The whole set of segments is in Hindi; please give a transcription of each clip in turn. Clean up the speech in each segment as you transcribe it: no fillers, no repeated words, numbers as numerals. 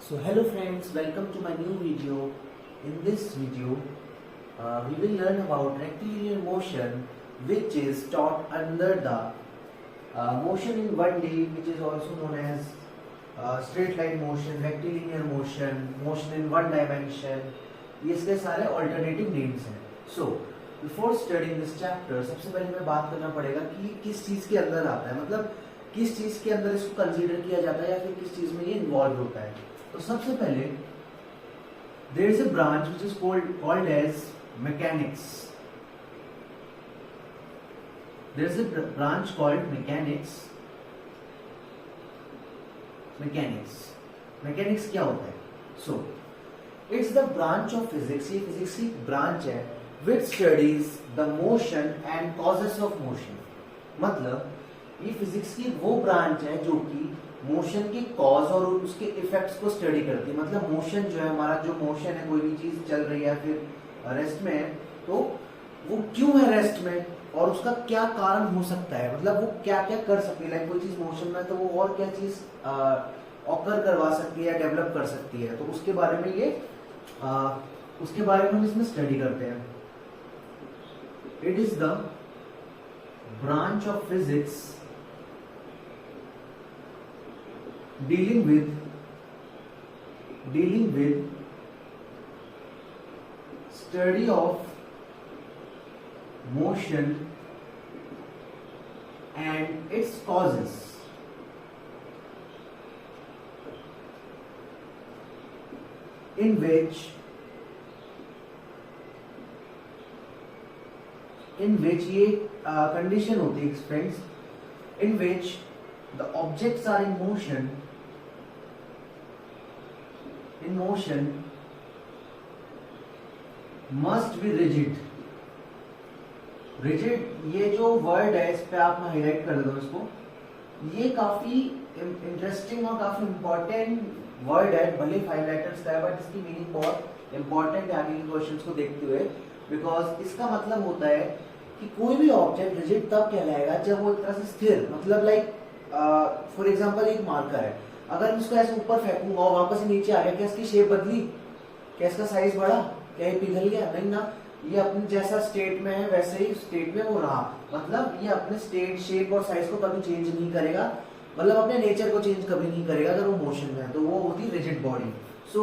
So hello friends, welcome to my new video. In this video, we will learn about rectilinear motion, which is taught under the motion in 1D, which is also known as straight line motion, rectilinear motion, motion in one dimension. ये इसके सारे alternative names हैं. So before studying this chapter, सबसे पहले हमें बात करना पड़ेगा कि किस चीज के अंदर आता है, मतलब किस चीज के अंदर इसको कंसीडर किया जाता है या फिर किस चीज में ये इन्वॉल्व होता है. तो सबसे पहले there is a branch which is called as mechanics. There is a branch called mechanics. Mechanics क्या होता है? So it's the branch of physics. ये physics की branch है which studies the motion and causes of motion. मतलब ये physics की वो branch है जो कि मोशन की कॉज और उसके इफेक्ट्स को स्टडी करती है. मतलब मोशन जो है, हमारा जो मोशन है, कोई भी चीज चल रही है फिर रेस्ट में है, तो वो क्यों है रेस्ट में और उसका क्या कारण हो सकता है, मतलब वो क्या क्या कर सकती है. लाइक कोई चीज मोशन में तो वो और क्या चीज ऑकर करवा सकती है या डेवलप कर सकती है, तो उसके बारे में उसके बारे में हम इसमें स्टडी करते हैं. It is the branch of physics dealing with study of motion and its causes. In which ये condition होती है friends, in which the objects are in motion must be rigid. ये जो वर्ड है, इस पे आप मैं हाईलाइट कर देता हूँ इसको. ये काफी इंटरेस्टिंग और काफी इंपॉर्टेंट वर्ड है, भले 5 लेटर्स का है, बट इसकी मीनिंग बहुत इंपॉर्टेंट है आगे के क्वेश्चंस को देखते हुए. बिकॉज इसका मतलब होता है कि कोई भी ऑब्जेक्ट रिजिड तब कहलाएगा जब वो एक तरह से स्थिर, मतलब लाइक फॉर एग्जाम्पल एक मार्कर है, अगर इसको ऐसे ऊपर फेंकूंगा और वापस नीचे आ गया, क्या इसकी शेप बदली, क्या इसका साइज बढ़ा, क्या ये पिघल गया? नहीं ना. ये अपने जैसा स्टेट में है वैसे ही स्टेट में वो रहा. मतलब ये अपने स्टेट, शेप और साइज को कभी चेंज नहीं करेगा, मतलब अपने नेचर को चेंज कभी नहीं करेगा अगर वो मोशन में है, तो वो होती है रिजिड बॉडी. सो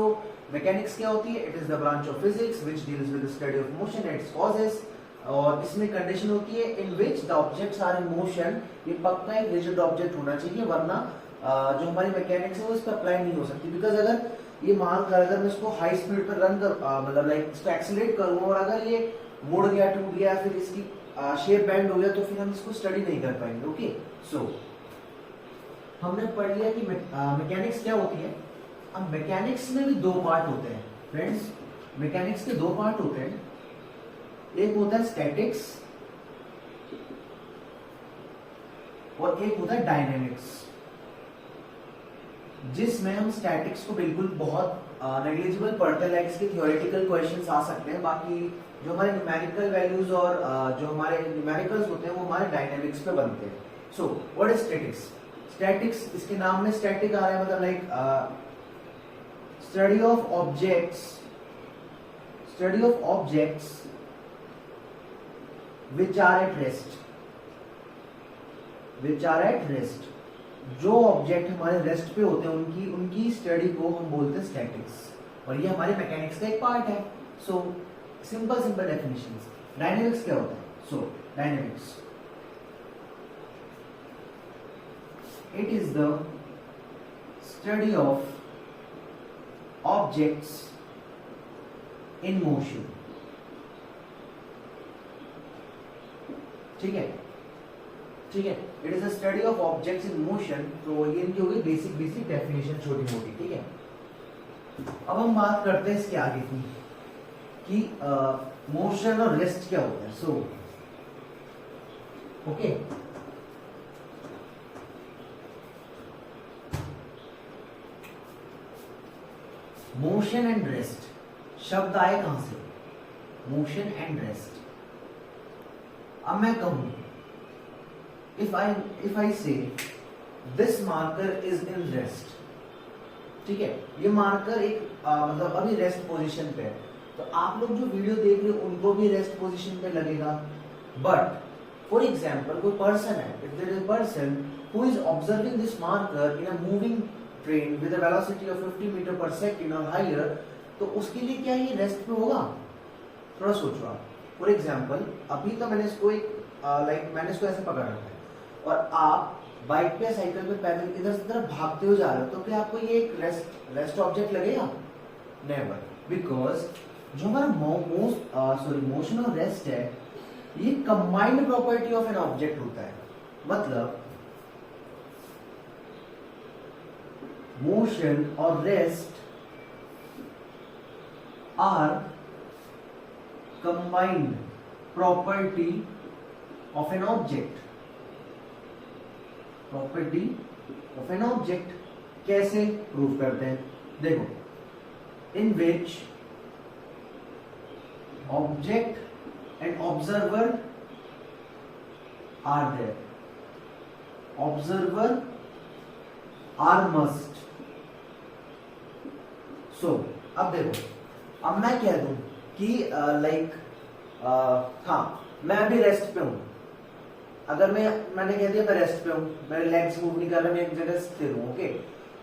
मैकेनिक्स क्या होती है? It is the branch of physics which deals with the study of motion and its causes. और इसमें कंडीशन होती है in which the objects are in motion. ये पक्का एक रिजिड ऑब्जेक्ट होना चाहिए, वरना जो हमारी मैकेनिक्स है वो इस पर अप्लाई नहीं हो सकती. बिकॉज अगर ये मान कर अगर मैं इसको हाई स्पीड पर रन कर मतलब लाइक इसको एक्सीलरेट करूँ और अगर ये मुड़ गया, टूट गया, फिर इसकी शेप बैंड हो गया, तो फिर हम इसको स्टडी नहीं कर पाएंगे. ओके, सो हमने पढ़ लिया कि मैकेनिक्स क्या होती है. अब मैकेनिक्स में भी 2 पार्ट होते हैं फ्रेंड्स. मैकेनिक्स के 2 पार्ट होते हैं. एक होता है स्टैटिक्स और एक होता है डायनेमिक्स. जिसमें हम स्टैटिक्स को बिल्कुल बहुत नेग्लिजिबल पढ़ते हैं, लाइक इसके थियोरेटिकल क्वेश्चंस आ सकते हैं. बाकी जो हमारे न्यूमेरिकल वैल्यूज और जो हमारे न्यूमेरिकल्स होते हैं वो हमारे डायनेमिक्स पे बनते हैं. So what is statics? Statics, इसके नाम में स्टैटिक आ रहा है, मतलब like study of objects which are at rest. जो ऑब्जेक्ट हमारे रेस्ट पे होते हैं उनकी स्टडी को हम बोलते हैं स्टैटिक्स, और ये हमारे मैकेनिक्स का एक पार्ट है. So simple definitions. डायनेमिक्स क्या होता है? So dynamics it is the study of objects in motion. ठीक है. It is a study of objects in motion. तो ये इनकी होगी बेसिक डेफिनेशन, छोटी मोटी. ठीक है. अब हम बात करते हैं इसके आगे की कि मोशन और रेस्ट क्या होता है. So okay, motion and rest शब्द आए कहां से? Motion and rest. अब मैं कहूं, if I say this marker is in rest, ठीक है, ये मार्कर एक मतलब अभी रेस्ट पोजीशन पे है, तो आप लोग जो वीडियो देख रहे हो उनको भी रेस्ट पोजीशन पे लगेगा। बट फॉर एग्जाम्पल कोई पर्सन है, if there is a person who is observing this marker in a moving train with a velocity of 50 metre per second और हायर, तो उसके लिए क्या ये रेस्ट पे होगा? थोड़ा सोचो आप। फॉर एग्जाम्पल अभी तो मैंने इसको एक मैंने इसको ऐसे पकड़ रखा है और आप बाइक पे साइकिल पे पैदल इधर से तरफ भागते हुए जा रहे हो, तो क्या आपको ये एक रेस्ट ऑब्जेक्ट लगेगा? नेवर, बिकॉज जो हमारा मोशन और रेस्ट है ये combined property of an object होता है। मतलब मोशन और rest are combined property of an object. Property of an object कैसे प्रूव करते हैं? देखो, in which object and observer are there, observer are must. So अब देखो, अब मैं कह दूं कि हाँ मैं अभी रेस्ट पे हूं, अगर मैंने कह दिया मैं रेस्ट पे हूं, मेरे लेग्स मूव नहीं कर रहे, मैं एक जगह स्थिर हूं, ओके।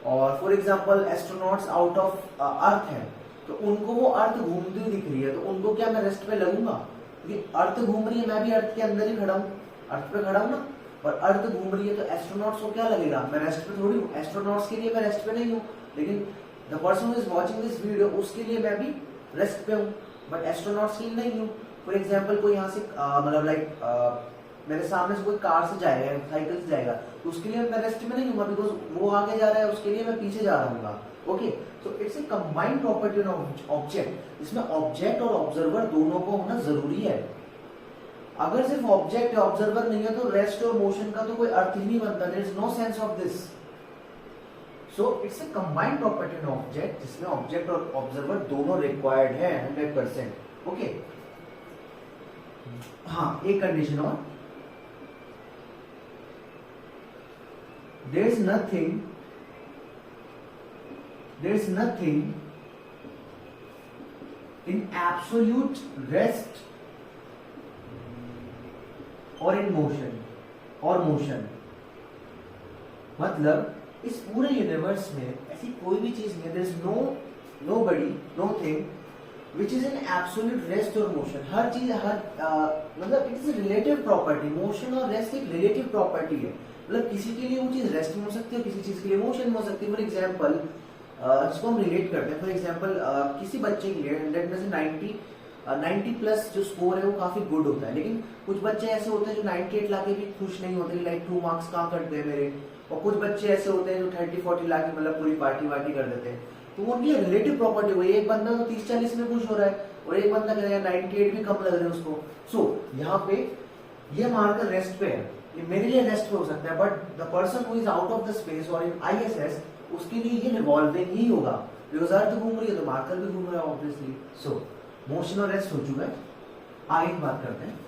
और for example astronauts out of earth हैं, तो उनको वो अर्थ घूमती हुई दिख रही है, तो उनको क्या मैं रेस्ट पे लगूंगा? क्योंकि अर्थ घूम रही है, मैं भी अर्थ के अंदर ही खड़ा हूं, अर्थ पे खड़ा हूं ना, और अर्थ घूम रही है, तो एस्ट्रोनॉट्स को क्या लगेगा? मैं रेस्ट पे थोड़ी हूँ। एस्ट्रोनॉट्स के लिए मैं रेस्ट पे नहीं हूँ, लेकिन the person who is watching this video उसके लिए मैं भी रेस्ट पे हूँ, बट एस्ट्रोनॉट्स के लिए नहीं हूँ। फॉर एग्जाम्पल कोई यहाँ से मतलब मेरे सामने से कोई कार से जाएगा, साइकिल से जाएगा, तो उसके लिए मैं रेस्ट में नहीं हूँ, बिकॉज वो आगे जा रहा है, उसके लिए मैं पीछे जा रहा हूँ। Okay, so it's a combined property of object, इसमें ऑब्जेक्ट और ऑब्जर्वर दोनों को होना जरूरी है। अगर सिर्फ ऑब्जेक्ट या ऑब्जर्वर नहीं है तो रेस्ट और मोशन का तो कोई अर्थ ही नहीं बनता, there is no sense of this. So it's a combined property of object जिसमें ऑब्जेक्ट और ऑब्जर्वर दोनों रिक्वायर्ड है 100%। ओके, हाँ एक कंडीशन और, there is nothing in absolute rest or in motion। मतलब इस पूरे यूनिवर्स में ऐसी कोई भी चीज नहीं है, there is nobody, nothing which is in absolute rest or motion। हर चीज मतलब it is relative property, motion और रेस्ट एक रिलेटिव प्रॉपर्टी है। मतलब किसी के लिए वो चीज रेस्ट में हो सकती है, किसी चीज के लिए मोशन में हो सकती है। फॉर एग्जांपल इसको हम रिलेट करते हैं, फॉर एग्जांपल किसी बच्चे के लिए 100 में से 90 प्लस जो स्कोर है वो काफी गुड होता है, लेकिन कुछ बच्चे ऐसे होते हैं जो 98 लाके भी खुश नहीं होते, लाइक 2 मार्क्स कहाँ कटते हैं मेरे। और कुछ बच्चे ऐसे होते हैं जो 30-40 लाके मतलब पूरी पार्टी वार्टी कर देते हैं, तो वो उनकी रिलेटिव प्रॉपर्टी हुई। एक बंदा तो 30-40 में खुश हो रहा है और एक बंदा कह रहा है 98 भी कम लग रहे हैं उसको। सो यहाँ पे ये मार्कर रेस्ट पे है, ये मेरे लिए रेस्ट पे हो सकता है, but the person who is out of the space और इन आईएसएस उसके लिए ये रिवॉल्विंग ही होगा, बिकॉज अर्थ घूम रही है तो मार्कर भी घूम रहा है ऑब्वियसली। सो मोशन और रेस्ट हो चुका है, आगे बात करते हैं।